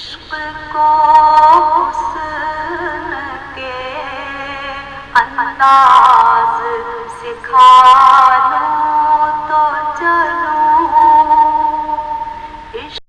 عشق کو حسن کے انداز سکھا لوں تو چلوں عشق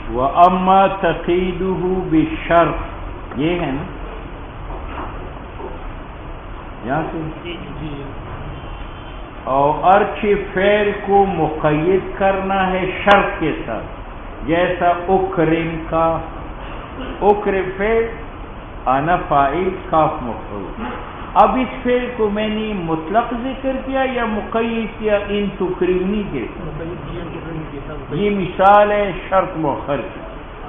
وَأَمَّا تَقِيدُهُ بِالشَّرْطِ یہ ہے نا یہاں سے اور ارچ فعل کو مقید کرنا ہے شرط کے ساتھ جیسا اکرم کا اکرم فعل انا فاعل کاف مفعول اب اس فعل کو میں نے مطلق ذکر کیا یا مقید کیا ان تکریمی کے یہ مثال ہے شرط مؤخر کی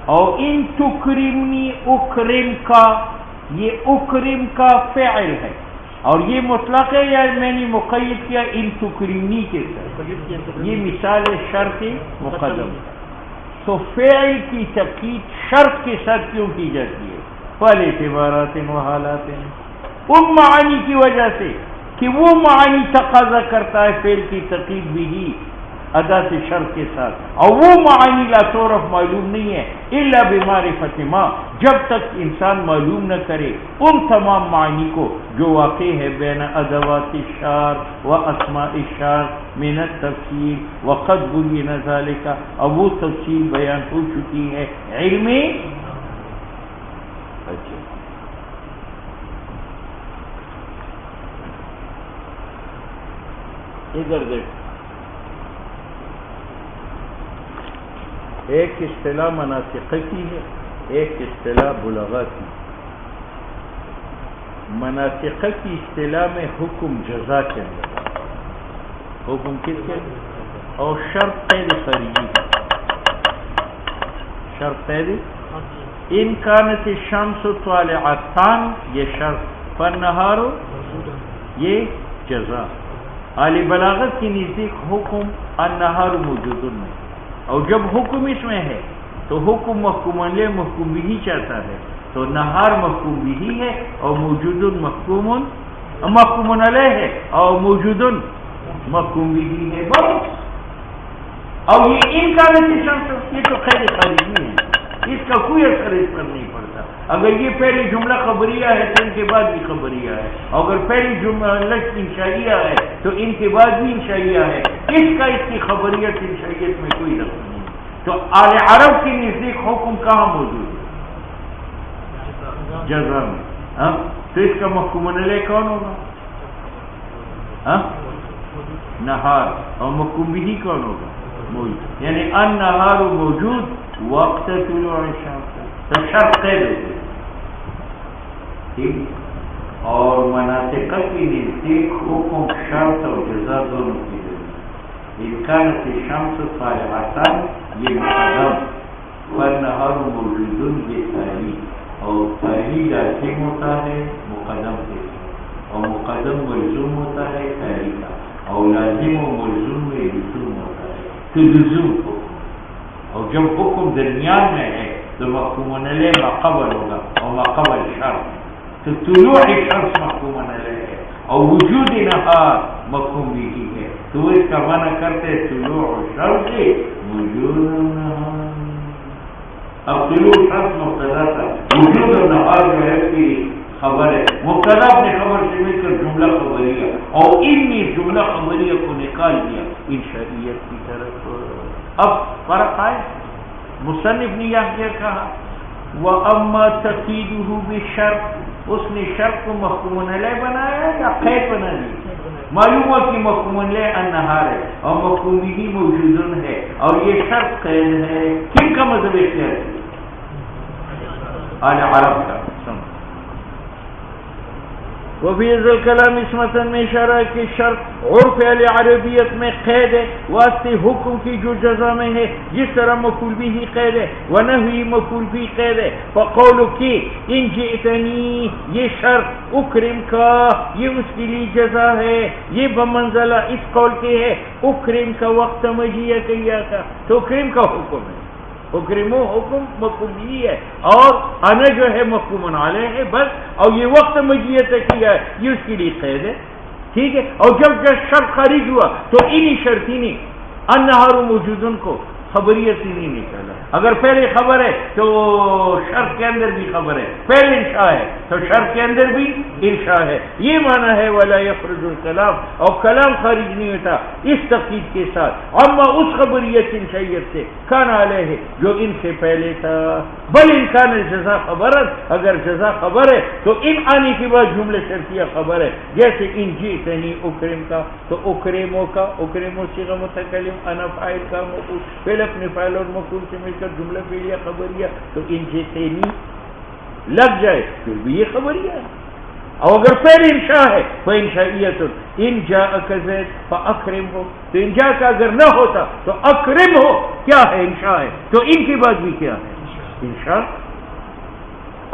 اور ان تکریمی اکرم کا یہ اکرم کا فعل ہے اور یہ مطلق ہے یا میں نے مقید کیا ان تکریمی کے ساتھ یہ مثال ہے شرط مقدم تو فعل کی تقید شرط کے ساتھ کیوں کی جاتی ہے پہلے اعتبارات و حالات ہیں ان معانی کی وجہ سے کہ وہ معانی تقاضا کرتا ہے فعل کی تقید بھی ادا سے شرط کے ساتھ اور وہ معانی لا تعرف معلوم نہیں ہے الا بمعرفت ما جب تک انسان معلوم نہ کرے ان تمام معانی کو جو واقع ہے بین ادوات الشعر و اسماء الشعر من التفصیل وقد بین ذلك اب وہ تفصیل بیان ہو چکی ہے علم ادھر دیکھ ایک اصطلاح مناطق کی ہے ایک اصطلاح بلغا کی مناطق کی اصطلاح میں حکم جزا کے اندر حکم کس کے اور شرط قید خارجی شرط قید ان کانت الشمس طالعتان یہ شرط فالنہار یہ جزا اہل بلاغت کی نزدیک حکم النہار موجود نہیں اور جب حکم اس میں ہے تو حکم محکوم علیہ محکوم بھی چاہتا ہے تو نہار محکوم بھی ہے اور موجود محکوم علیہ ہے اور موجود محکوم بھی ہے اور یہ ان کا یہ تو خیر خارجی ہے اس کا کوئی اثر اس پر نہیں پڑتا اگر یہ پہلی جملہ خبریہ ہے تو ان کے بعد بھی خبریہ ہے اور اگر پہلی جملہ انشائیہ ہے تو ان کے بعد بھی انشائیہ ہے اس کا اس کی خبریت انشائیت میں کوئی رقم نہیں تو آل عرب کی نزدیک حکم کہاں موجود ہے جزا میں تو اس کا محکوم علیہ کون ہوگا نہار اور محکوم بھی کون ہوگا موجود یعنی ان نہار موجود وقت طلوع الشمس تو شرط قید ہو گئی ٹھیک اور مناطق کی نزدیک حکم شرط اور جزا دونوں کی ضرورت امکانت شمس طالعتان یہ مقدم فالنہار موجود یہ ثانی اور ثانی لازم ہوتا ہے مقدم کے اور مقدم ملزوم ہوتا ہے ثانی کا اور لازم و ملزوم میں لزوم ہوتا ہے تو لزوم حکم اور جب حکم درمیان میں ہے تو محکوم علیہ ماقبل ہوگا اور ماقبل شرط تو طلوع شمس محکوم علیہ ہے اور وجود نہار محکوم بھی ہے تو اس کا معنی کرتے طلوع شمس وجود نہار اب طلوع شمس مبتدا تھا وجود نہار جو ہے اس کی خبر ہے مبتدا اپنی خبر سے مل کر جملہ خبریہ اور ان نے جملہ خبریہ کو نکال دیا انشائیت کی طرف اب فرق آئے مصنف نے یہ کہا وَأَمَّا تَقِيدُهُ بِالشَّرْطِ اس نے شرط کو محکوم علیہ بنایا یا قید بنا لی معلوم ہوا کہ محکوم علیہ النہار ہے اور محکوم بھی موجود ہے اور یہ شرط قید ہے کن کا مذہب اختیار ہے آل عرب کا وفی ذی الکلام اسمتاً میں اشارہ کی شرط عرف اہل عربیت میں قید ہے واسطے حکم کی جو جزا میں ہے، جس طرح مفعول بھی ہی قید ہے ونحوی مفعول بھی قید ہے. فقول کی ان جئتنی یہ شرط اکرم کا یہ اس کے لیے جزا ہے، یہ بمنزلہ اس قول کے ہے اکرم کا وقت مجیہ کیا کا، تو اکرم کا حکم ہے، اکرمو حکم مفعول بھی ہے اور انا جو ہے مفہوم علیہ ہے بس، اور یہ وقت مجیت کیا ہے یہ اس کے لیے قید ہے. ٹھیک ہے. اور جب شرط خارج ہوا تو انہی شرطی نے النہار موجودن کو خبریت ہی نہیں نکالا. اگر پہلے خبر ہے تو شرط کے اندر بھی خبر ہے، پہلے انشاء ہے تو شرط کے اندر بھی انشاء ہے. یہ معنی ہے ولا یخرج الکلام، اور کلام خارج نہیں ہوتا اس تقید کے ساتھ اما اس خبریت انشائیت سے کان علیہ جو ان سے پہلے تھا. بل انکان جزا خبر، اگر جزا خبر ہے تو ان آنے کے بعد جملے شرطیہ خبر ہے، جیسے ان جئتنی اکرم کا تو اکرمو کا، اکرمو صیغہ متکلم، انا فاعل کا مفعول، پہلے اپنے فاعل اور مفعول سے مل کر جملہ فعلیہ خبریہ، تو ان جئتنی لگ جائے پھر بھی یہ خبریہ ہے. اور اگر پہلے انشاء ہے تو انشائیت ان جاءک زید فاکرم ہو، تو ان جا کا اگر نہ ہوتا تو اکرم ہو کیا ہے انشاء ہے، تو ان کے بعد بھی کیا ہے انشاء.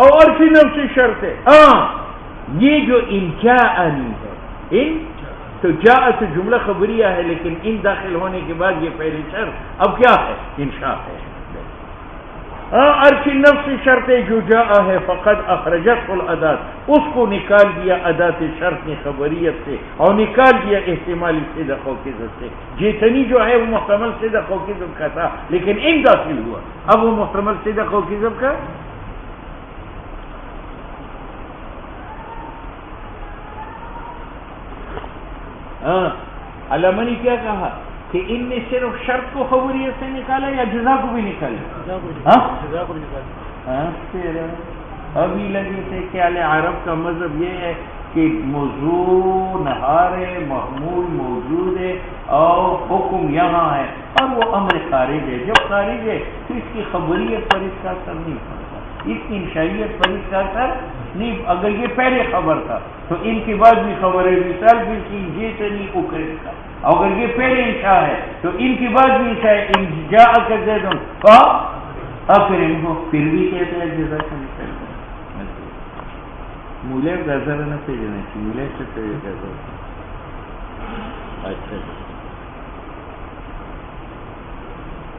اور فی نفس شرط ہے یہ جو ان جاءنی ہے ان تو جاءت جملہ خبریہ ہے لیکن ان داخل ہونے کے بعد یہ پہلی شرط اب کیا ہے انشاء ہے. عرفی نفس شرط جو جاء ہے فقد اخرجت الادات، اس کو نکال دیا ادات شرط نے خبریت سے اور نکال دیا احتمال صدق و کذب سے. جیتنی جو ہے وہ محتمل صدق و کذب کا تھا لیکن ان داخل ہوا، اب وہ محتمل صدق و کذب کا. علامہ نے کیا کہا کہ ان نے صرف شرط کو خبریت سے نکالا یا جزا کو بھی نکالا؟ جزا کو بھی نکالا. ابھی لگے تھے کہ اہل عرب کا مذہب یہ ہے کہ موضوع نہار محمول موجود ہے اور حکم یہاں ہے اور وہ امر خارج ہے. جب خارج ہے تو اس کی خبریت پر اس کا اثر نہیں پڑتا، اس کی انشائیت پر اس کا اثر نہیں. اگر یہ پہلے خبر تھا تو ان کے بعد بھی خبر ہے، مثال بھی کی یہ تو نہیں اکرم کا. اگر یہ پہلے انشاء ہے تو ان کی بعد بھی انشاء ہے، ان جاءک زید فاکرم ہو پھر بھی کہتے ہیں جزا کا مثال. مولے گزر نہ بھیجنا چاہیے، مولے سے گزر. اچھا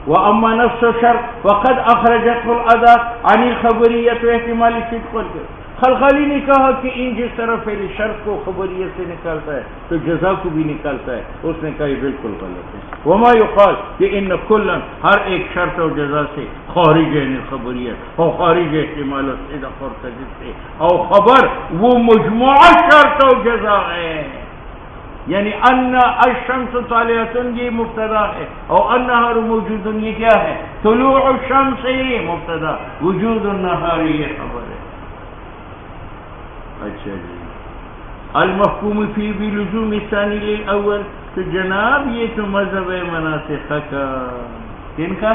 واما نفس شرط وقد اخرجت الاداء عن الخبریت و احتمال صدق. خلخالی نے کہا کہ ان جس طرح پہلے شرط کو خبریت سے نکالتا ہے تو جزا کو بھی نکالتا ہے، اس نے کہا یہ بالکل غلط ہے. وما یقال کہ ان کلا ہر ایک شرط اور جزا سے خارج ہے خبریت اور خارج احتمال صدق اور کذب سے، اور خبر وہ مجموعہ شرط اور جزا ہے. یعنی ان الشمس طالعۃ یہ مبتدا ہے اور النہار موجود یہ کیا ہے؟ طلوع الشمس یہ مبتدا، وجود النہار یہ خبر ہے. اچھا جی. المحکوم فی بلزوم الثانی للاول، تو جناب یہ تو مذہب ہے مناسخ کا. کن کا؟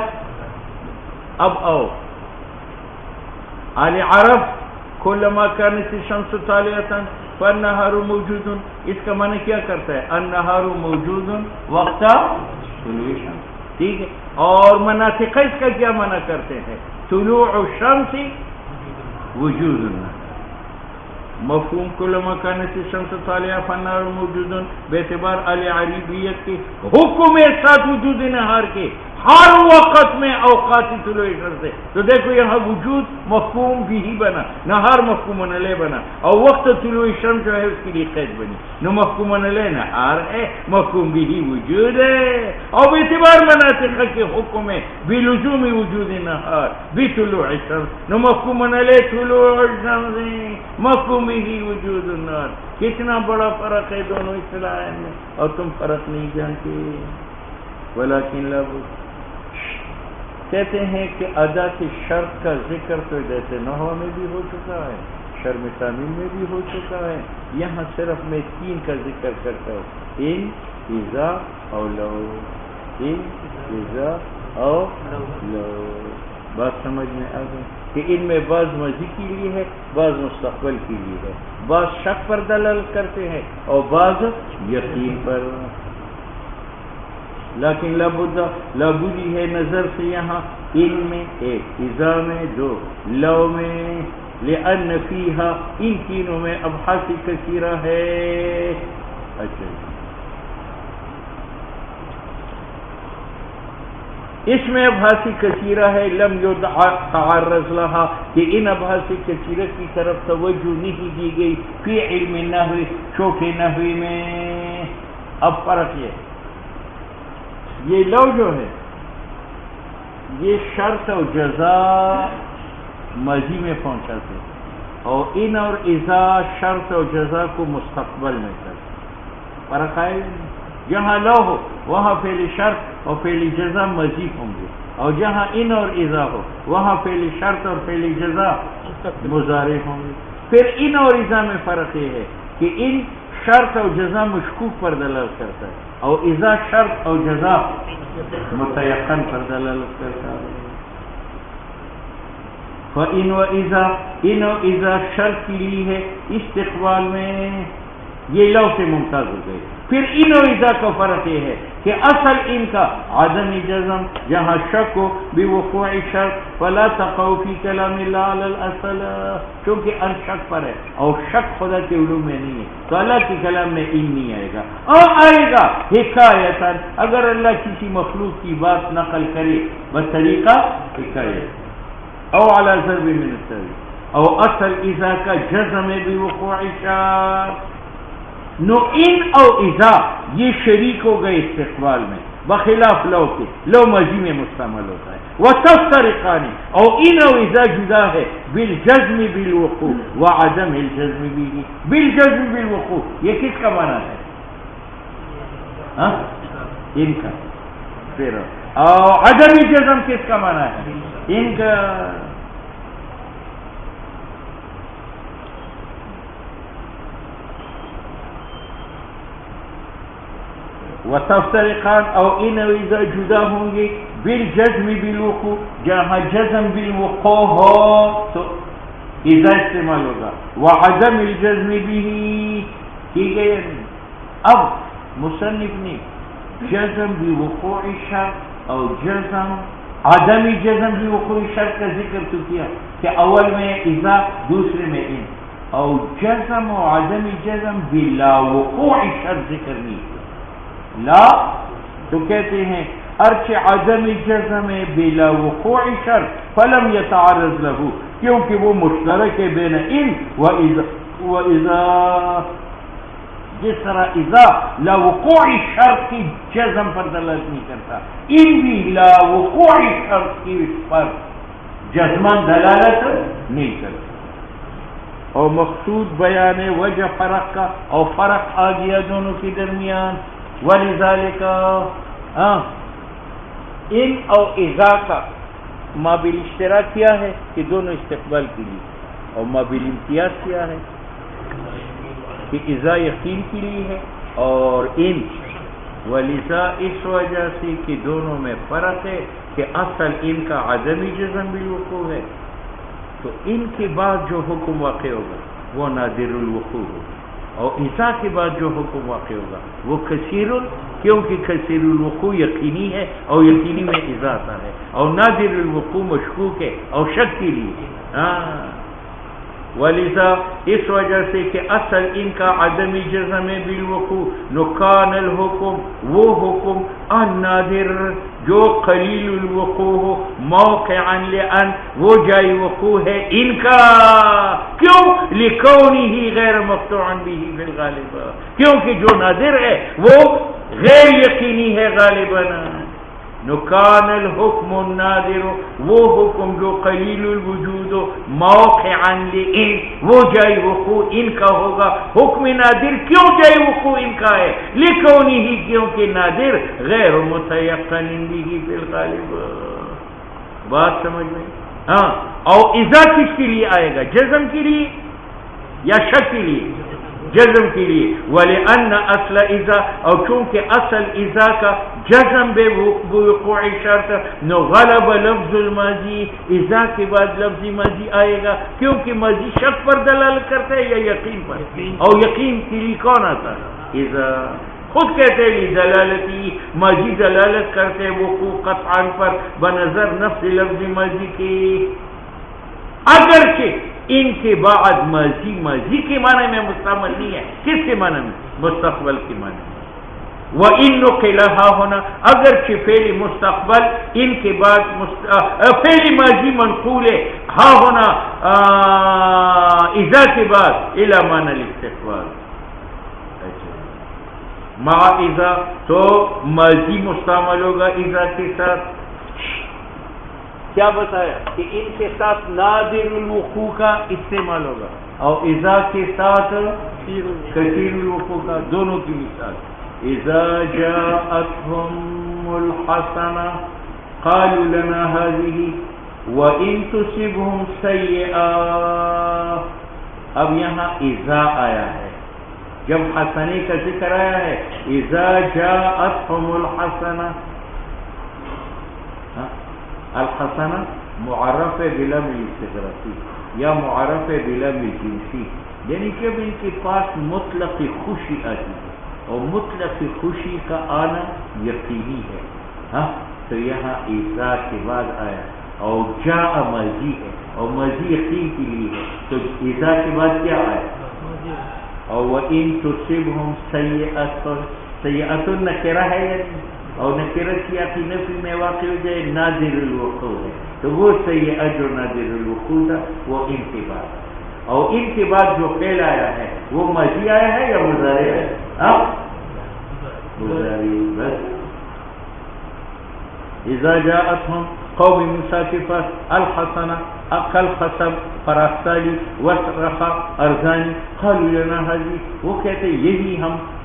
اب آؤ اہل عرب کلما کانت الشمس طالعۃ فالنہار موجود، اس کا معنی کیا کرتا ہے؟ النہار موجود وقت طلوع الشمس. ٹھیک ہے. اور مناسخ اس کا کیا معنی کرتے ہیں؟ طلوع الشمس وجود النہار. مفہوم کلما کانت الشمس طالعہ فالنہار موجود باعتبار اہل عربیت کے حکم ساتھ وجود نہار کے ہر وقت میں اوقات طلوع الشمس ہے. تو دیکھو یہاں وجود مفہوم بھی ہی بنا، نہار مفہوم علیہ بنا، اور وقت طلوع الشمس جو ہے اس کے لیے قید بنی. نہ مفہوم علیہ نہار ہے، مفہوم بھی ہی وجود ہے، اور باعتبار مناسخ کے حکم ہے بلزوم وجود نہار بطلوع الشمس. نہ مفہوم علیہ طلوع الشمس مفہوم ہی وجود النہار. کتنا بڑا فرق ہے دونوں اصطلاح میں، اور تم فرق نہیں جانتے. ولیکن لا کہتے ہیں کہ ادا کی شرط کا ذکر تو جیسے نحو میں بھی ہو چکا ہے، شرم تعمیم میں بھی ہو چکا ہے، یہاں صرف میں تین کا ذکر کرتا ہوں: ان، اذا اور لو. ان، اذا اور لو. بات سمجھ میں آ گئی کہ ان میں بعض ماضی کے لیے ہے، بعض مستقبل کے لیے ہے، بعض شک پر دلالت کرتے ہیں اور بعض یقین پر. لیکن لابودی ہے نظر سے یہاں ان میں ایک، اذا میں دو، لو میں، لأن فیہا ان تینوں میں ابحاث کثیرہ ہے. اچھا اس میں ابحاث کثیرہ ہے، لم یتعرض لہا کہ ان ابحاث کثیرہ کی طرف توجہ نہیں دی گئی فی علم نحو شوق نحوی میں. اب فرق یہ لو جو ہے یہ شرط و جزا ماضی میں پہنچاتے اور ان اور اذا شرط و جزا کو مستقبل میں کرتے. فرق ہے، جہاں لو ہو وہاں فعل شرط اور فعل جزا ماضی ہوں گے، اور جہاں ان اور اذا ہو وہاں فعل شرط اور فعل جزا مضارع ہوں گے. پھر ان اور اذا میں فرق یہ ہے کہ ان شرط اور جزا مشکوک پر دلالت کرتا ہے اور اذا شرط اور جزا متیقن پر دلالت کرتا ہے. فَإِنْ وَإِذَا ان و اذا شرط کے لیے ہے استقبال میں، یہ لو سے ممتاز ہو گئی. پھر ان و اذا کا فرق یہ ہے کہ اصل ان کا عدم جزم، جہاں شک ہو بوقوع شرط فلا تقع فی کلام اللہ علی الاصل، چونکہ ان شک پر ہے اور شک خدا کے علوم میں نہیں ہے تو اللہ کے کلام میں ان نہیں آئے گا. اور آئے گا حکایتاً، اگر اللہ کسی مخلوق کی بات نقل کرے بطریقہ حکایت او علی ضرب من التوحید، او اصل اذا کا جزم بوقوع شرط. نو ان او اذا یہ شریک ہو گئے استقبال میں بخلاف لو کے، لو ماضی میں مستعمل ہوتا ہے. وتفترقان او ان او اذا جدا ہے بالجزم بالوقوع وعدم الجزم به. بالجزم بالوقوع یہ کس کا معنی ہے؟ ان کا. پھر اور عدم الجزم کس کا معنی ہے؟ ان کا. وتفترقان او ان و اذا جدا ہوں گے بالجزم بالوقوع، جہاں جزم بالوقوع ہو تو اذا استعمال ہوگا. وعدم الجزم به ٹھیک ہے. اب مصنف نے جزم بوقوع شرط اور جزم عدم جزم بوقوع شرط کا ذکر تو کیا کہ اول میں اذا دوسرے میں ان، اور جزم و عدم جزم بلا وقوع شرط ذکر نہیں. لا تو کہتے ہیں ارچ عدم جزم بلا وقوع شرط فلم يتعرض له، کیونکہ وہ مشترک ہے بین ان و اذا. جس طرح اذا لا وقوع شرط کی جزم پر دلالت نہیں کرتا، ان بھی لا وقوع شرط کی پر جزماً دلالت نہیں کرتا. اور مقصود بیان وجہ فرق کا، اور فرق آ گیا دونوں کے درمیان. ولذالک ان اور اذا کا مابل اشتراک کیا ہے کہ دونوں استقبال کے لیے، اور مابل امتیاز کیا ہے کہ اذا یقین کے لیے ہے اور ان. ولذا اس وجہ سے کہ دونوں میں فرق ہے کہ اصل ان کا عدمی جزم بالوقوع ہے تو ان کے بعد جو حکم واقع ہوگا وہ نادر الوقوع ہوگا، اور اذا کے بعد جو حکم واقع ہوگا وہ کثیر، کیونکہ کثیر الوقوع یقینی ہے اور یقینی میں اذا آتا ہے، اور نادر الوقوع مشکوک ہے اور شک کے لیے. ولذا اس وجہ سے کہ اصل ان کا عدمی جزم بالوقوع نقان الحکم، وہ حکم النادر جو قلیل الوقوع ہو، موقعا لأن وہ جائے وقوع ہے ان کا. کیوں؟ لکونہ غیر مقطوع به بالغالب، کیونکہ جو نادر ہے وہ غیر یقینی ہے غالباً. نقان الحکم النادر وہ حکم جو قلیل الوجود موقعا لئن وہ جائے وقوع ان کا ہوگا. حکم نادر کیوں جائے وقوع ان کا ہے؟ لکونہ کیونکہ نادر غیر متیقن به بالغالب. بات سمجھ میں؟ اور اذا کس کے لیے آئے گا؟ جزم کے لیے یا شک کے لیے؟ جزم کے لیے، وَلِأَنَّ أَصْلَ إِذَا، اور چونکہ اصل اذا کا جزم بے وقوع شرط، نو غلب لفظ الماضی، اذا کے بعد لفظ ماضی آئے گا، کیونکہ ماضی شک پر دلالت کرتا ہے یا یقین پر، اور یقین کے لیے کون آتا ہے؟ اذا خود کہتے ہیں دلالتی، ماضی دلالت کرتے وقوع قطعا پر بنظر نفس لفظ ماضی کی، اگرچہ ان کے بعد ماضی کے معنی میں مستعمل نہیں ہے، کس کے معنی میں؟ مستقبل کے معنی میں۔ وَإِن نُقِلَ ہا ہونا، اگرچہ فعل مستقبل ان کے بعد فعل ماضی منقول ہے ہا ہونا اذا کے بعد الی معنی الاستقبال، مع اذا تو ماضی مستعمل ہوگا اذا کے ساتھ۔ کیا بتایا کہ ان کے ساتھ نادر الوقوع کا استعمال ہوگا، اور اذا کے ساتھ کثیر الوقوع کا، دونوں کی مثال۔ اذا جاءتهم الحسنہ قالوا لنا هذه وان تصبهم سیئہ، اب یہاں اذا آیا ہے، جب حسنے کا ذکر آیا ہے، اذا جاءتهم الحسنہ، الحسنہ معرف بلام الاستغراقی یا معرف بلام الجنسی، یعنی جب ان کے پاس مطلق خوشی آتی ہے، اور مطلق خوشی کا آنا یقینی ہے، تو یہاں اذا کے بعد آیا، اور جاء ماضی ہے، اور ماضی یقین کے لیے ہے، تو اذا کے بعد کیا آیا؟ اور وَإِن تُصِبْهُمْ سَيِّئَةٌ، سیئۃ نکرہ ہے یعنی، اور نکرہ سیاقی نفی میں واقع ہو جائے نادر الوقوع ہے، تو وہ سیئہ جو نادر الوقوع تھا وہ ان کے بعد، اور ان کے بعد جو فعل آیا ہے وہ ماضی آیا ہے یا مضارع ہے؟ مضارع بس۔ اذا جاءتهم قوم موسیٰ کے پاس الحسنہ اقل خصب فراختالی وصرخ ارزانی قالوا لنا هذه، وہ کہتے یہی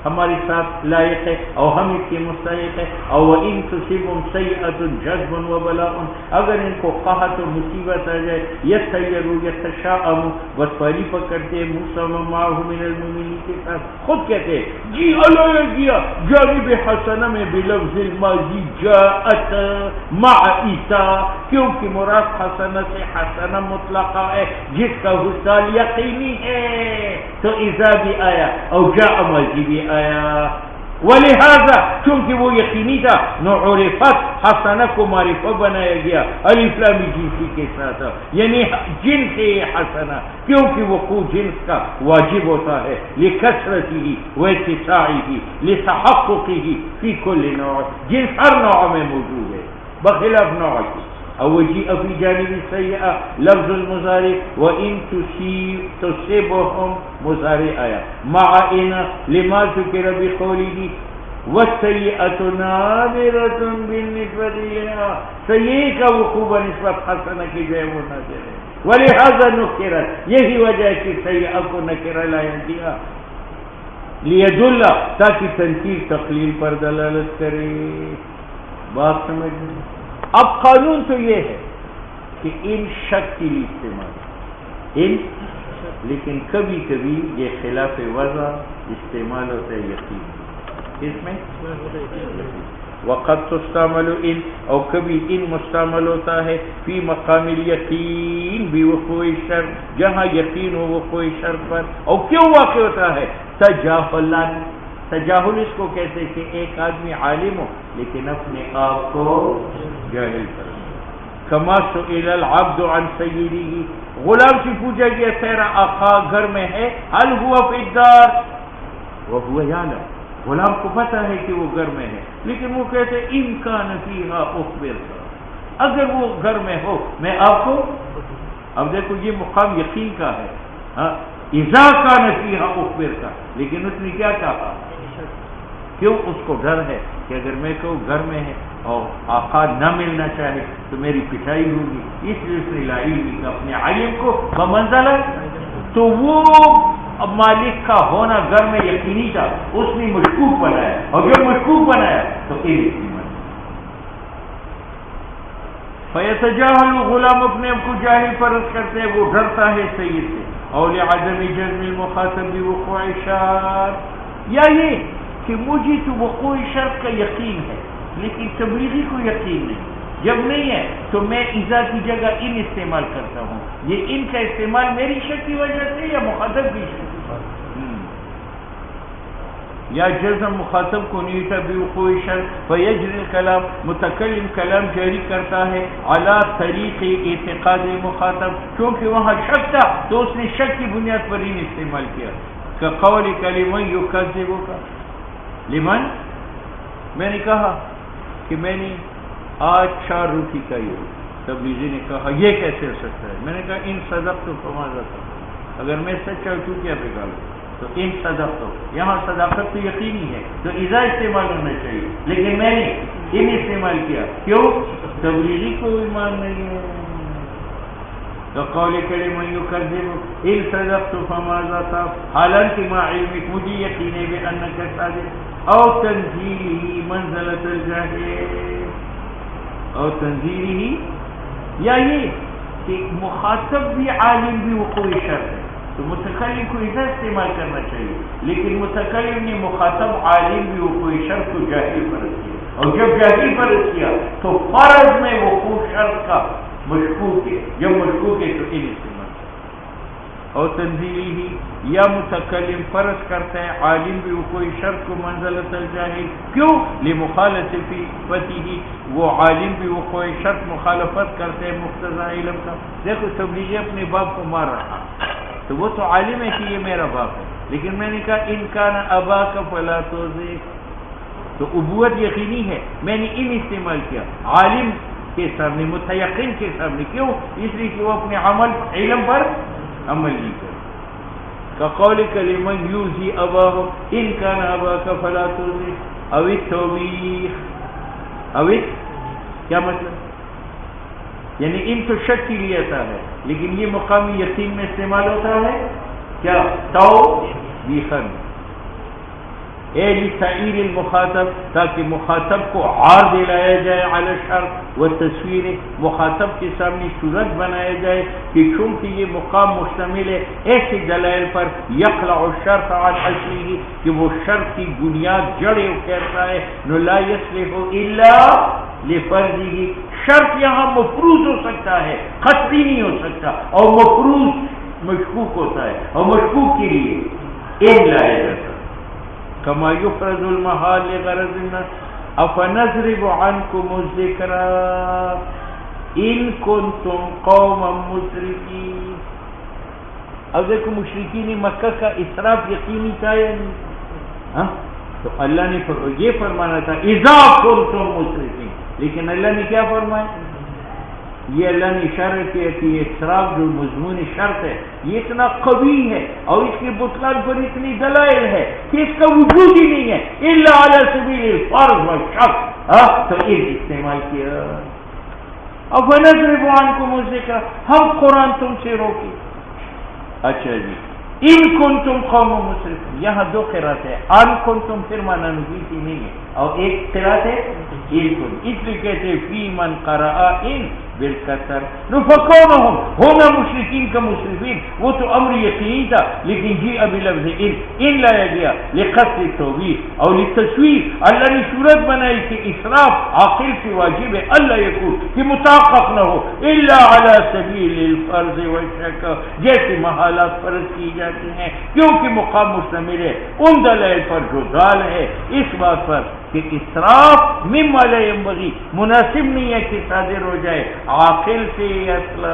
ہمارے ساتھ لائق ہے اور ہم اس کے مستحق ہے، اور وَإِن تُصِبْهُمْ سَيِّئَةٌ جَذْبٌ وَبَلَاءٌ، اگر ان کو قحط و مصیبت آ جائے، يَسْتَيَّرُوا يَتَشَاءَمُوا، بس پالی پکڑتے موسیٰ وَمَعَهُ مِنَ الْمُؤْمِنِينَ کے ساتھ، خود کہتے جی علیہ گیا جانب حسنہ میں بلفظ الماضی جاءت مع عیسیٰ، کیونکہ مراد حسنہ سے حسنہ مطلقہ ہے جس کا حصول یقینی ہے، تو اذا بھی آیا اور جاء ماضی بھی آیا، ولہذا چونکہ وہ یقینی تھا نعرفت حسنہ کو معرفہ بنایا گیا الف لام جنسی کے ساتھ، یعنی جنس حسنہ، کیونکہ وقوع جنس کا واجب ہوتا ہے لکثرتہ واتساعہ لتحققہ فی کل نوع، جنس ہر نوع میں موجود ہے بخلاف نوع کی۔ او وجیء فی جانب سیئہ لفظ المضارع وان تصبهم مضارع آیا مع ان لما ذکر بقوله والسیئۃ نادرۃ بالنسبۃ الیہا، سیئہ کا وقوع بنسبت حسنہ کی جو ہے وہ نادر ہے، ولہذا نکرت، یہی وجہ ہے کہ سیئہ کو نکرہ لایا گیا لیدل، تاکہ تنکیر تقلیل پر دلالت کرے۔ بات سمجھ لیں۔ اب قانون تو یہ ہے کہ ان شک کے لیے استعمال ان، لیکن کبھی کبھی یہ خلاف وضع استعمال ہوتا ہے یقین، اس میں وقت تستعمل ان، اور کبھی ان مستعمل ہوتا ہے فی مقام الیقین بوقوع شرط، جہاں یقین ہو وقوع شرط پر، اور کیوں واقع ہوتا ہے؟ تجاہلاً، تجاہل اس کو کہتے ہیں کہ ایک آدمی عالم ہو لیکن اپنے آپ کو جاہل کر، کما سئل العبد عن سیدہ، غلام سے پوچھا گیا تیرا آقا گھر میں ہے، هل هو فی الدار وهو یعلم، غلام کو پتہ ہے کہ وہ گھر میں ہے لیکن وہ کہتے ان کان فیہا اخبرک، اگر وہ گھر میں ہو میں آپ کو، اب دیکھو یہ مقام یقین کا ہے، اذا کان فیہا اخبرک، لیکن اس نے کیا کہا؟ کیوں؟ اس کو ڈر ہے کہ اگر میں کہوں گھر میں ہے اور آقا نہ ملنا چاہے تو میری پٹائی ہوگی، اس لیے اس نے لا علمی کا اپنے علم کو بمنزلہ، تو وہ مالک کا ہونا گھر میں یقینی تھا، اس نے مشکوک بنایا، اور جب مشکوک بنایا تو فیتجاہل، غلام اپنے آپ کو جاہل فرض کرتے ہیں، وہ ڈرتا ہے سید سے، اور لعدم جزم المخاطب بوقوع شرط، یا یہ کہ مجھے تو وقوع شرط کا یقین ہے لیکن تبلیغی کو یقین نہیں، جب نہیں ہے تو میں اذا کی جگہ ان استعمال کرتا ہوں، یہ ان کا استعمال میری شک کی وجہ سے یا مخاطب کی شک، یا جزم مخاطب کو نہیں تھا بوقوع شرط فیجری الکلام، متکلم کلام جاری کرتا ہے علی طریق اعتقاد مخاطب، کیونکہ وہاں شک تھا تو اس نے شک کی بنیاد پر ان استعمال کیا، کہ قول لمن یکذبک، لمن، میں نے کہا کہ میں نے آج 4 روٹی کھائی ہو، تبلیغی نے کہا یہ کیسے ہو سکتا ہے، میں نے کہا ان صدقت فما ذاک، اگر میں سچا ہوں تو کیا بگاڑوں، تو ان صدقت، یہاں صداقت تو یقینی ہے تو اذا استعمال ہونا چاہیے، لیکن میں نے ان استعمال کیا، کیوں؟ تبلیغی کو ایمان نہیں ہے، تو قول لمن یکذب ان صدقت فما ذاک، حالانکہ ما علمک، مجھے یقین ہے بانک صادق، او تنزیلہ منزلۃ الجاہل، اور تنظیری، یا یہ کہ مخاطب بھی عالم بھی وقوع شرط ہے تو متکلم کو اذا استعمال کرنا چاہیے، لیکن متکلم نے مخاطب عالم بھی وقوع شرط کو جاہل فرض کیا، اور جب جاہل فرض کیا تو فرض میں وقوع شرط کا مشکوک ہے، جب مشکوک ہے تو ان استعمال، اور تنزیلی ہی، یا متکلم فرض کرتا ہے عالم بھی وقوع شرط کو منزلۃ الجاہل، کیوں؟ لمخالفتی ہی، وہ عالم بھی وقوع شرط مخالفت کرتے ہیں مقتضی علم کا، دیکھو تبلیغی اپنے باپ کو مار رہا تو وہ تو عالم ہے کہ یہ میرا باپ ہے، لیکن میں نے کہا ان کان اباک فلا تؤذیہ، تو ابوت یقینی ہے، میں نے ان استعمال کیا عالم کے سامنے، متیقن کے سامنے، کیوں؟ اس لیے کہ وہ اپنے عمل علم پر عمل نہیں کرے، كقولك لمن يؤذي أباه إن كان أباك فلا تؤذيه، أو التوبيخ، أو کیا مطلب؟ یعنی ان تو شک کے لیے آتا ہے لیکن یہ مقامی یقین میں استعمال ہوتا ہے کیا؟ توبیخاً، اے لتعیر المخاطب، تاکہ مخاطب کو عار دلایا جائے علی الشرط و تصویر، مخاطب کے سامنے صورت بنایا جائے کہ چونکہ یہ مقام مشتمل ہے ایسے دلائل پر یخلع الشرط عن اصلہ، کہ وہ شرط کی بنیاد جڑے اترتا ہے، نو لا یصلح الا لفرضہ، شرط یہاں مفروض ہو سکتا ہے، قطعی نہیں ہو سکتا، اور مفروض مشکوک ہوتا ہے، اور مشکوک کے لیے ان لایا جاتا ہے، کما یفرض المحال لغرض الناس، افنضرب عنکم الذکر ان کنتم قوما مسرفین، اب دیکھو مشرکین مکہ کا اسراف یقینی تھا یا نہیں؟ تو اللہ نے یہ فرمانا تھا اذا کنتم مسرفین، لیکن اللہ نے کیا فرمایا؟ یہ اللہ نے اشارہ کیا کہ یہ اسراف جو مضمون شرط ہے یہ اتنا قوی ہے اور اس کے بطلان پر اتنی دلائل ہے کہ اس کا وجود ہی نہیں ہے الا علی سبیل الفرض والشک، تو اس استعمال کیا، اب نضرب عنکم الذکر، ہم قرآن تم سے روکے، اچھا جی، ان کنتم قوم مسرفین، یہاں دو قرات ہے، ان کنتم پھر مانا نزیتی نہیں ہے، اور ایک قرات ہے ان کنتم، اس لیے کہتے ہیں فی من قرأ ان بالکثر، فکونہم ہونا مشرکین کا مسرفین، وہ تو امر یقینی تھا لیکن جی ابھی لفظ ان لایا گیا لقصد توبیخ اور للتصویر، اللہ نے صورت بنائی کہ اسراف عاقل سے واجب ہے اللہ یکون، کہ متوقف نہ ہو الا علی سبیل الفرض والشک، جیسے محالات فرض کی جاتی ہیں، کیونکہ مقام مشتمل ہے ان دلائل پر جو دال ہے اس بات پر کہ اسراف مما لا ينبغي، مناسب نہیں ہے کہ صادر ہو جائے عاقل سے اصلا،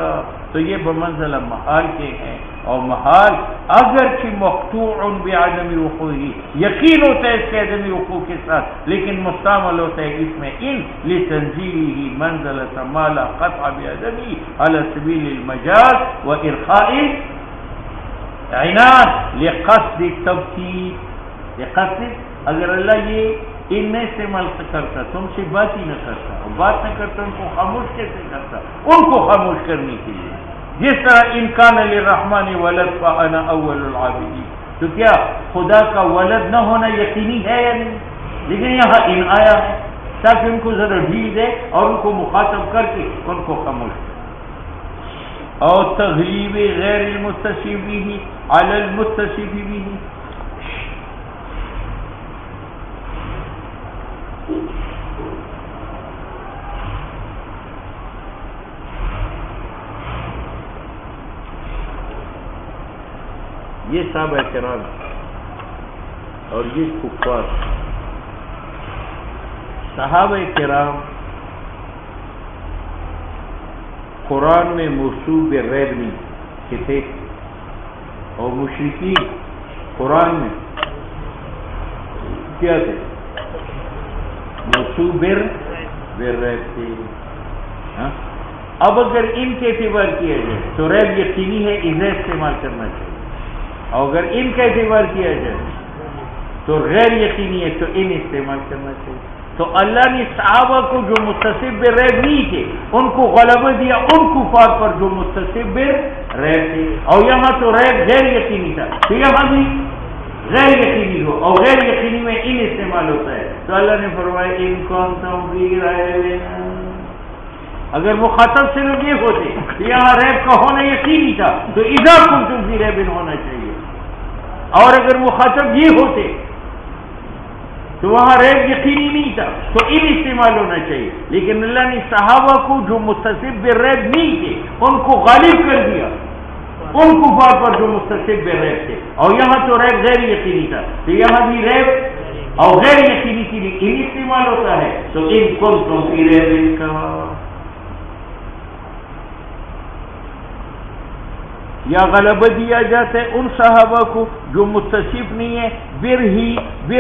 تو یہ بمنزلہ محال کے ہیں، اور محال اگرچہ مقطوع بعدم وقوعہ، یقین ہوتا ہے اس کے عدم وقوع کے ساتھ، لیکن مستعمل ہوتا ہے اس میں ان لتنزیلہ منزلۃ ما لا قطع بعدمہ علی سبیل المجاز و ارخاء عنان لقصد التبکیت، لقصد، اگر اللہ یہ ان میں استعمال کرتا تم سے بات ہی نہ کرتا، اور بات نہ کرتا ان کو خاموش کیسے کرتا؟ ان کو خاموش کرنے کے لیے، جس طرح ان کان للرحمن ولد فانا اول العابدین، تو کیا خدا کا ولد نہ ہونا یقینی ہے یا نہیں؟ لیکن یہاں ان آیا ہے تاکہ ان کو ذرا ڈھیل دے اور ان کو مخاطب کر کے ان کو خاموش کرے۔ اور تغلیب غیر المتصف به علی المتصف به. یہ صحابہ کرام اور یہ کفار. صحابہ کرام قرآن میں موصوف بالریب نہیں کہ تھے، اور مشرکین قرآن میں کیا تھے؟ موصوف بالریب تھے. اب اگر ان کے اعتبار کیا جائے تو ریب یقینی ہے، اسے استعمال کرنا چاہیے، اور اگر ان کا اعتبار کیا جائے تو غیر یقینی ہے تو ان استعمال کرنا چاہیے. تو اللہ نے صحابہ کو جو متصف بالریب نہیں تھے ان کو غلبہ دیا ان کفار پر جو متصف بالریب تھے، اور یہاں تو ریب غیر یقینی تھا تو یہاں بھی غیر یقینی ہو، اور غیر یقینی میں ان استعمال ہوتا ہے. تو اللہ نے فرمایا ان کنتم فی ریب، اگر مخاطب سے لوگ یہ ہوتے تو یہاں ریب کا ہونا یقینی تھا تو اذا کنتم فی ریب ہونا چاہیے، اور اگر مخاطب یہ ہوتے تو وہاں ریب یقینی نہیں تھا تو ان استعمال ہونا چاہیے. لیکن اللہ نے صحابہ کو جو متصف بالریب نہیں تھے ان کو غالب کر دیا ان کفار پر جو متصف بالریب تھے، اور یہاں تو ریب غیر یقینی تھا تو یہاں بھی ریب اور غیر یقینی کے لیے ان استعمال ہوتا ہے. تو ان کنتم فی ریب کا یا غلبہ دیا جاتا ہے ان صحابہ کو جو متصف نہیں ہے بالریب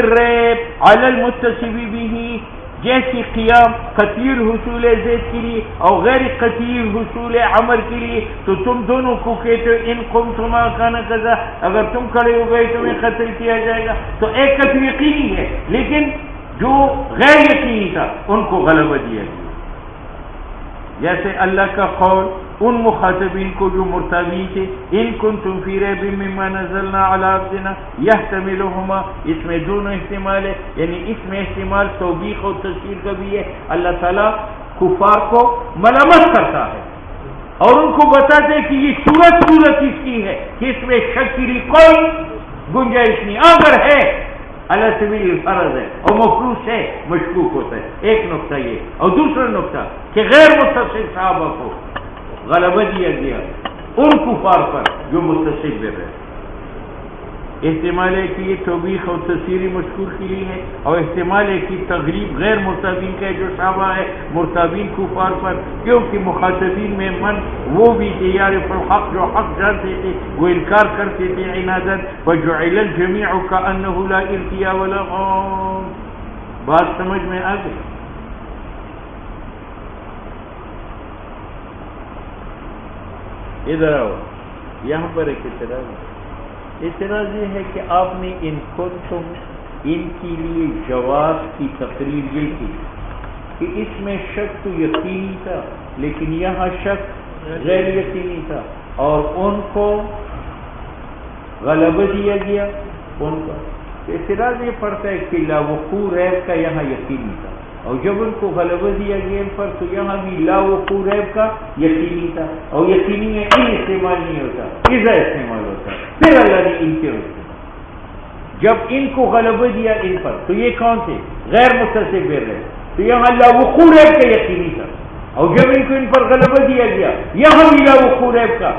علی المتصف به، جیسی قیام قطعی حصول زید کے لیے اور غیر قطعی حصول عمر کے لیے. تو تم دونوں کو کہتے ہو ان قمتم کان کذا، اگر تم کھڑے ہو گئے تمہیں قتل کیا جائے گا. تو ایک قتل یقینی ہے لیکن جو غیر یقینی تھا ان کو غلبہ دیا گیا. جیسے اللہ کا قول ان مخاطبین کو جو مرتابین تھے ان کنتم فی ریب مما نزلنا علی عبدنا یحتملہما، اس میں دونوں احتمال ہے، یعنی اس میں احتمال توبیخ اور تذکیر کا بھی ہے. اللہ تعالیٰ کفار کو ملامت کرتا ہے اور ان کو بتاتے کہ یہ صورت اس کی ہے کہ اس میں شک کی کوئی گنجائش نہیں، اگر ہے اللہ سبیل الفرض ہے اور مفروض ہے مشکوک ہوتا ہے. ایک نقطہ یہ، اور دوسرا نقطہ کہ غیر متصف صحابہ کو غلبہ دیا گیا ان کفار پر جو متصف ہے. احتمال ہے کہ یہ توبیخ اور تذکیری مذکور کے لیے ہے، اور احتمال ہے کہ تغلیب غیر مرتابین کا جو صحابہ ہے مرتابین کفار پر، کیونکہ مخاطبین میں من وہ بھی تھے یعرف الحق جو حق جانتے تھے وہ انکار کرتے تھے عنادت. فجعل الجمیع کأنہ لا ارتیا ولا غام. بات سمجھ میں آ گئی؟ ادھر آؤ، یہاں پر ایک اعتراض یہ ہے کہ آپ نے ان کنتم ان کے لیے جواز کی تقریر یہ کی کہ اس میں شک تو یقینی تھا لیکن یہاں شک غیر یقینی تھا، اور ان کو غلبہ دیا گیا ان کا. اعتراض یہ پڑتا ہے کہ لا وقوع ریب کا یہاں یقینی تھا، اور جب ان کو غلبہ دیا گیا ان پر تو یہاں بھی لا وقوع ریب کا یقینی تھا، اور یقینی میں ان استعمال نہیں ہوتا اذا استعمال ہوتا. پھر اللہ نے ان کے جب ان کو غلبہ دیا ان پر تو یہ کون تھے؟ غیر متصف بالریب، تو یہاں لا وقوع ریب کا یقینی تھا، اور جب ان کو ان پر غلبہ دیا گیا یہاں بھی لا وقوع ریب کا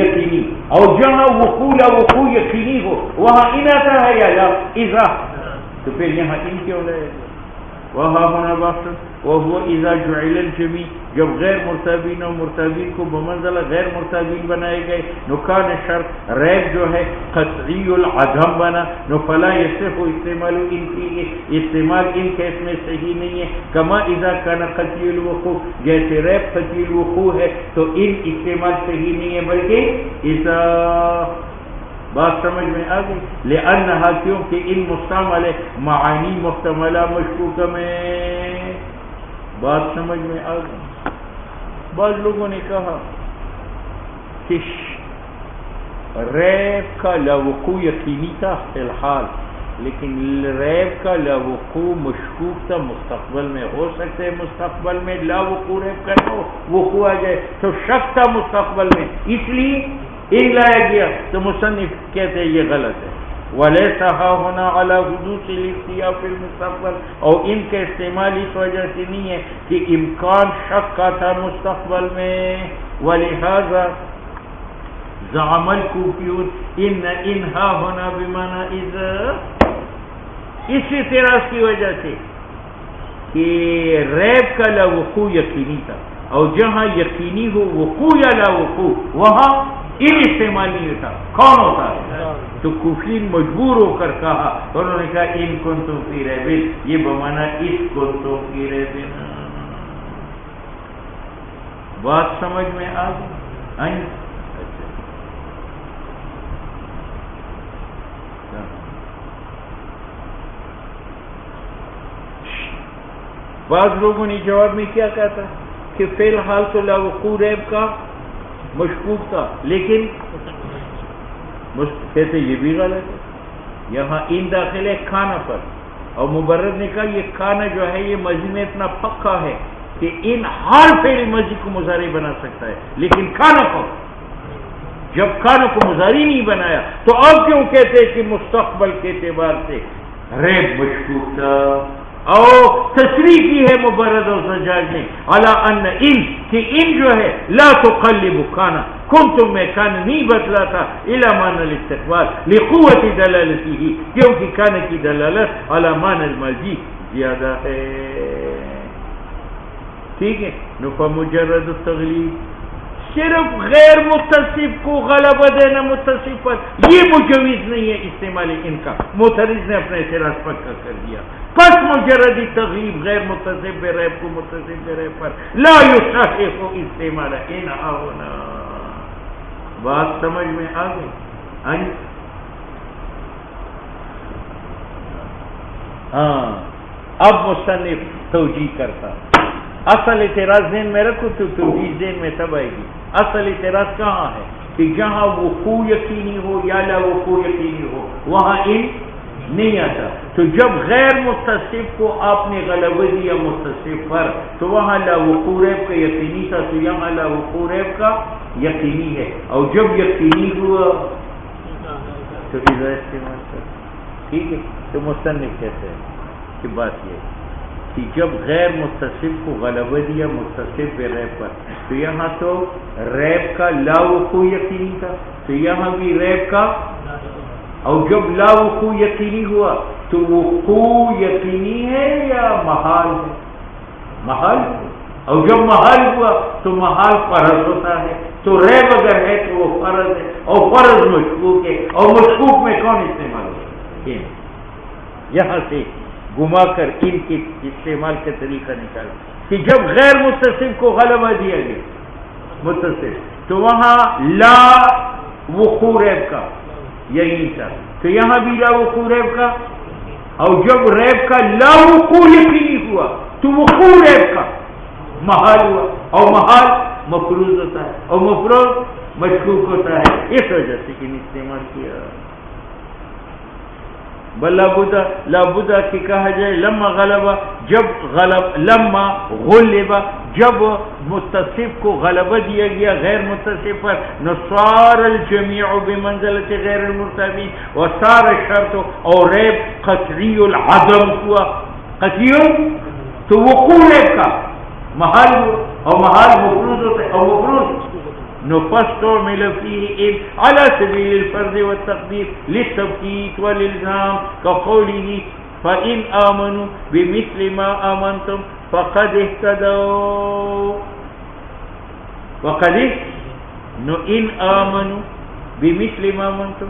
یقینی، اور جہاں وقوع لا وقوع یقینی ہو وہاں ان آتا ہے یا لا اذا، تو پھر یہاں ان کیوں رہے؟ وہاں ہونا بات وہ اذا جعل الجمیع، جب غیر مرتابین اور مرتابین کو بمنزلہ غیر مرتابین بنائے گئے نکان شرط ریب جو ہے قطعی العدم بنا، نو فلا یصح استعمال ان کی استعمال ان کے اس میں صحیح نہیں ہے. کما اذا کان قطعی الوقوع، جیسے ریب قطعی الوقوع ہے تو ان استعمال صحیح نہیں ہے بلکہ اذا. بات سمجھ میں آ گئی؟ لأنہا کیونکہ ان مستعمل معانی محتملہ مشکوکہ میں. بات سمجھ میں آ گئی؟ بعض لوگوں نے کہا کہ ریب کا لا وقوع یقینی تھا فی الحال، لیکن ریب کا لا وقوع مشکوک تھا مستقبل میں ہو سکتے مستقبل میں لا وقوع ریب کا نہ وقوع آ جائے تو شک تھا مستقبل میں اس لیے ان لایا گیا تو مصنف کہتے ہیں یہ غلط ہے وَلَيْسَ هَاهُنَا عَلَى حُدُوثِ الْاخْتِيَافِ فِي الْمُسْتَقْبَلِ اور ان کے استعمال اس وجہ سے نہیں ہے کہ امکان شک کا تھا مستقبل میں وَلِهَذَا زعم الكوفیون ان هاهنا بمعنى اذا اس اعتراض کی وجہ سے کہ ریب کا لا وقوع یقینی تھا اور جہاں یقینی ہو وقوع یا لا وقوع وہاں ان استعمال نہیں ہوتا کون ہوتا ہے تو کوفین مجبور ہو کر کہا انہوں نے کہا ان کنتم فی ریب یہ بمانا اس کنتم فی ریب بات سمجھ میں آ گئی بعض لوگوں نے جواب میں کیا کہا تھا کہ فی الحال تو لا وقوع ریب کا مشکوک تھا لیکن کہتے یہ بھی غلط ہے یہاں ان داخل ہے کھانا پر اور مبرد نے کہا یہ کھانا جو ہے یہ ماضی میں اتنا پکا ہے کہ ان ہر فعل ماضی کو مضارع بنا سکتا ہے لیکن کھانا کو جب کھانا کو مضارع نہیں بنایا تو اب کیوں کہتے کہ مستقبل کے اعتبار سے ریب مشکوک تھا اور تصریح کی ہے مبرد اور زجاج نے علی ان ان کہ ان جو ہے لا تقلب کانا کنتم میں کانا نہیں بدلا تھا الی معنی الاستقبال لقوت دلالته کیونکہ کانا کی دلالت علی معنی الماضی زیادہ ہے ٹھیک ہے نو فمجرد التغلیب صرف غیر متصف کو غلبہ دینا متصف پر یہ مجوز نہیں ہے استعمال ان کا معترض نے اپنے اعتراض پکا کر دیا پس مجرد تغلیب غیر متصف بریب کو متصف بریب پر لا یصحح استعمال ان ہونا بات سمجھ میں آ گئی ہاں اب مصنف توجیہ کرتا اصل اعتراض ذہن میں رکھو تو توجیہ ذہن میں تب آئے گی اصل اعتراض کہاں ہے کہ جہاں وقوع یقینی ہو یا لا وقوع یقینی ہو وہاں ان نہیں آتا تو جب غیر متصف کو آپ نے غلبہ دیا متصف پر تو وہاں لا وقوع ریب کا یقینی تھا تو یہاں لا وقوع ریب کا یقینی ہے اور جب یقینی ہوا تو اذا استعمال کر ٹھیک ہے تو مصنف کہتے ہیں کہ بات یہ کہ جب غیر متصف کو غلبہ دیا متصف بے ریب پر تو یہاں تو ریب کا لا وقوع یقینی تھا تو یہاں بھی ریب کا اور جب لا وقوع یقینی ہوا تو وقوع یقینی ہے یا محال ہے محال اور جب محال ہوا تو محال فرض ہوتا ہے تو ریب اگر ہے تو وہ فرض ہے اور فرض مشکوک ہے اور مشکوک میں کون استعمال ہوتا ہے یہاں سے گما کر ان کے استعمال کا طریقہ نکالا کہ جب غیر متصف کو غلبہ دیا گیا متصف تو وہاں لا وقوع ریب کا یہی تھا تو یہاں بھی لا وقوع ریب کا اور جب ریب کا لا وقوع یقینی ہوا تو وقوع ریب کا محال ہوا اور محال مفروض ہوتا ہے اور مفروض مشکوک ہوتا ہے اس وجہ سے ان استعمال کیا بل لابد کہ کہا جائے لما غلبہ جب لما غلبہ جب متصف کو غلبہ دیا گیا غیر متصف پر نصار الجميع بمنزلت غیر المرتبی وصار الشرط اور ریب قطعی العدم ہوا قطعی تو وقوع ریب کا محال اور محال مفروض ہوتا ہے اور مفروض نفستعمل فيه إذ على سبيل الفرض والتقدير للتبكيت والإلزام كقوله فإن آمنوا بمثل ما آمنتم فقد اهتدوا وقد إن آمنوا بمثل ما آمنتم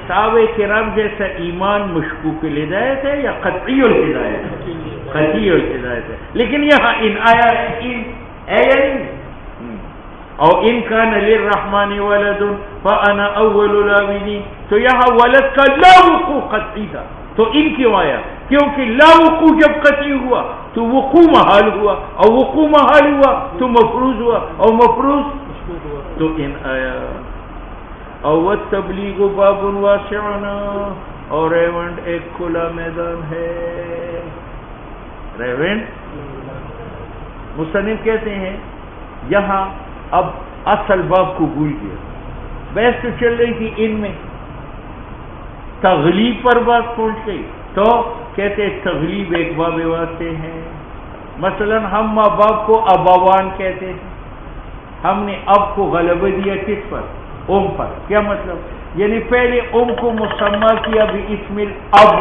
صحابہ کرام جیسا ایمان مشکوک الہدایت ہے یا قطعی الہدایت ہے قطعی الہدایت ہے لیکن یہاں ان آیا ان نہیں اور ان کان للرحمن ولد فانا اول العابدین تو یہاں ولد کا لا وقوع قطعی تھا تو ان کیوں آیا کیونکہ لا وقوع جب قطعی ہوا تو وقوع محال ہوا اور وقوع محال ہوا تو مفروض ہوا اور مفروض تو ان آیا اور والتبلیغ باب واسعنا اور ریونڈ ایک کھلا میدان ہے. ریونڈ مصنف کہتے ہیں یہاں اب اصل باب کو بھول گیا. بحث تو چل رہی تھی ان میں، تغلیب پر بات پہنچ گئی تو کہتے تغلیب ایک باب واسطے ہیں. مثلا ہم ماں باپ کو اباوان کہتے ہیں، ہم نے اب کو غلبہ دیا کس پر؟ ام پر. کیا مطلب؟ یعنی پہلے ام کو مسمى کیا بھی اسم اب،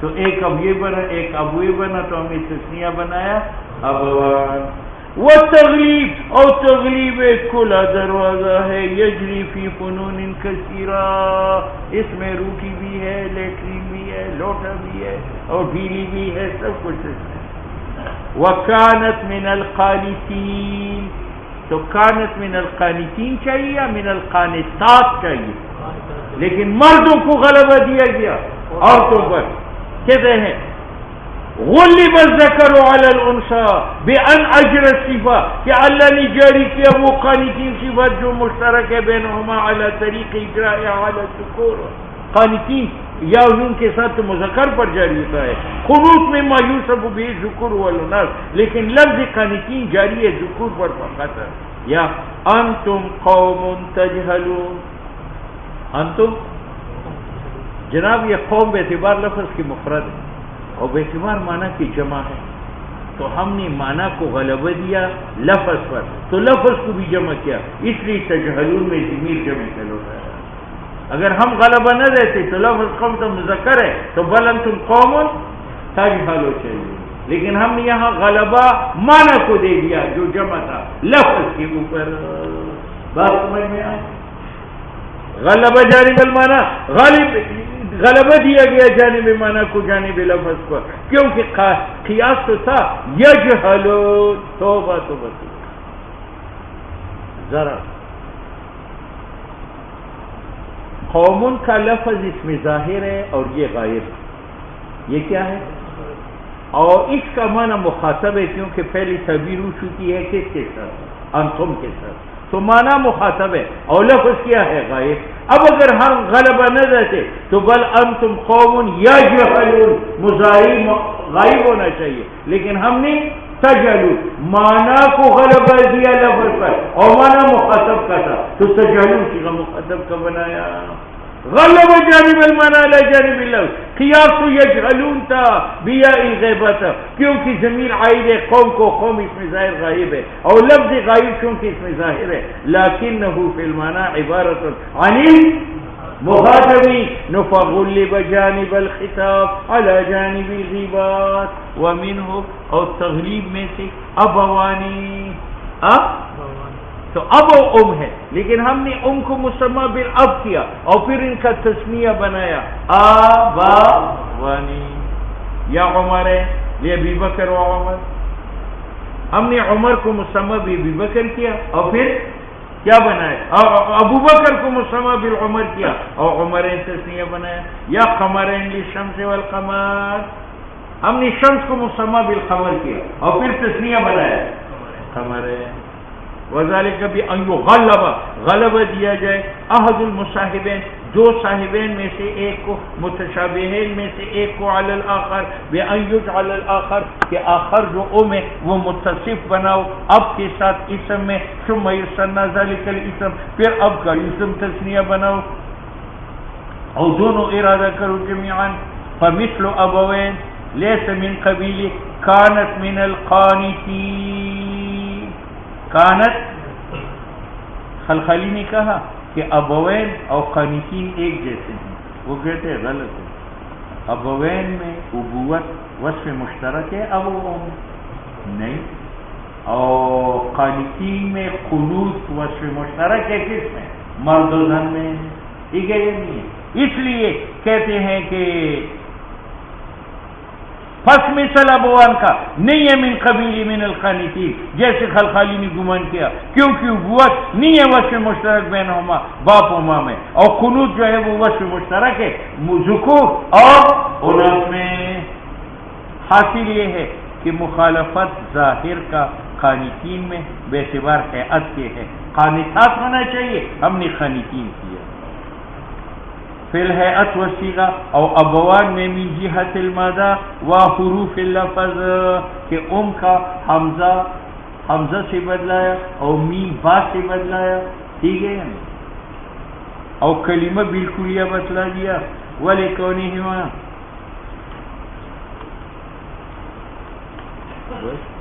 تو ایک اب یہ بنا ایک اب یہ بنا، تو ہم نے تسنیہ بنایا ابوان. وہ تغلیب اور تغلیب ایک کھلا دروازہ ہے، یجری فی فنون کثیرہ، اس میں روٹی بھی ہے، لیٹرین بھی ہے، لوٹا بھی ہے اور ڈھیلی بھی ہے، سب کچھ اس میں. وَكَانَتْ مِنَ الْقَانِتِينَ، تو کانت من القانتین چاہیے یا من القانتات چاہیے؟ لیکن مردوں کو غلبہ دیا گیا عورتوں پر. کہتے ہیں غلب الذکر علی الانثى بان اجر الصفہ، کہ اللہ نے جاری کیا وہ قانتین صفت جو مشترک ہے بینہما علی طریق اجراء علی الذکور. قانتین یا ان کے ساتھ مذکر پر جاری ہوتا ہے. قنوت میں ما یوصف به الذکور والاناث، لیکن لفظ قانتین جاری ہے ذکور پر فقط. یا انتم قوم تجہلون، انتم جناب یہ قوم بے اعتبار لفظ کی مفرد ہے اور بے اعتبار معنی کی جمع ہے، تو ہم نے معنی کو غلبہ دیا لفظ پر، تو لفظ کو بھی جمع کیا، اس لیے تجہلون میں ضمیر جمع کا ہوتا ہے. اگر ہم غلبہ نہ دیتے تو لفظ قوم تو مذکر ہے، تو بل انتم قوم تجہلو چاہیے، لیکن ہم نے یہاں غلبہ معنی کو دے دیا جو جمع تھا لفظ کے اوپر. بات سمجھ میں آئی؟ غلبہ جانب المعنی، غلبہ دیا گیا جانب معنی کو جانب لفظ پر، کیونکہ قیاس تو تھا یجہلو. توبہ توبہ. ذرا قومن کا لفظ اس میں ظاہر ہے اور یہ غائب. یہ کیا ہے؟ اور اس کا معنی مخاطب ہے، کیونکہ پہلی تعبیر ہو چکی ہے کس کے ساتھ؟ انتم کے ساتھ، تو معنی مخاطب ہے اور لفظ کیا ہے؟ غائب. اب اگر ہم غلبہ نہ دیتے تو بل انتم قوم یجہلون مضارع غائب ہونا چاہیے، لیکن ہم نے تجہلون معنی کو غلبہ دیا لفظ پر اور معنی مخاطب کا تھا، تو تجہلون کی مخاطب کا بنایا. غلب جانب المعنی علی جانب اللفظ. قیاس یجہلون تھا بیاء الغیبہ تھا، کیونکہ ضمیر عائد ہے قوم کو، قوم اس میں ظاہر غائب ہے، اور لفظ غائب چونکہ اس میں ظاہر ہے. لیکنہ فی المعنی عبارت عن المخاطب فغلب جانب الخطاب علی جانب الغیبات. ومنہ، اور تغلیب میں سے ابوانی، تو اب وہ ام ہے، لیکن ہم نے ام کو مسمى بالاب کیا اور پھر ان کا تسمیہ بنایا آباوانی. یا عمر ہے ابی بکر و عمر، ہم نے عمر کو مسمى بابی بکر کیا اور پھر کیا بنایا؟ ابو بکر کو مسمى بالعمر کیا اور عمرین تسمیہ بنایا. یا قمرین للشمس والقمر، ہم نے شمس کو مسمى بالقمر کیا اور پھر تسمیہ بنایا قمرین. وذالک بان یغلب، غلبہ دیا جائے احد المصاحبین، دو صاحبین میں سے ایک کو، متشابہین میں سے ایک کو، علی الآخر بان یجعل الآخر، کہ آخر جو ام ہے وہ متصف بناؤ اب کے ساتھ اسم میں، ثم یثنى ذلک الاسم، پھر اب کا اسم تثنیہ بناؤ اور دونوں ارادہ کرو جميعا. فمثل ابوین لیس من قبیل کانت من القانتین. کانت، خلخالی نے کہا کہ ابوین اور قانتین ایک جیسے ہیں، وہ کہتے ہیں غلط ہے. ابوین میں ابوت وصف مشترک ہے، ابو ام نہیں، اور قانتین میں قنوت وصف مشترک ہے کس میں؟ مرد و زن میں. ٹھیک ہے، یہ نہیں ہے. اس لیے کہتے ہیں کہ پس مثل ابوان کا نہیں ہے من قبیل من القانتین، جیسے خلخالی نے گمان کیا، کیونکہ ابوت نہیں ہے وصف مشترک بینہما باپ و ماں میں، اور قنوت جو ہے وہ وصف مشترک ہے ذکور اور اناث میں. حاصل یہ ہے کہ مخالفت ظاہر کا قانتین میں بے اعتبار حیات کے ہے، قانتات ہونا چاہیے، ہم نے قانتین کیا. فی الحیات والصیغہ او ابوان میں من جہت المدہ و حروف اللفظ کہ کا حمزہ سے بدلایا او میم با سے بدلایا، ٹھیک ہے، او کلمہ بالکلیہ بتلا دیا ولکونہما بس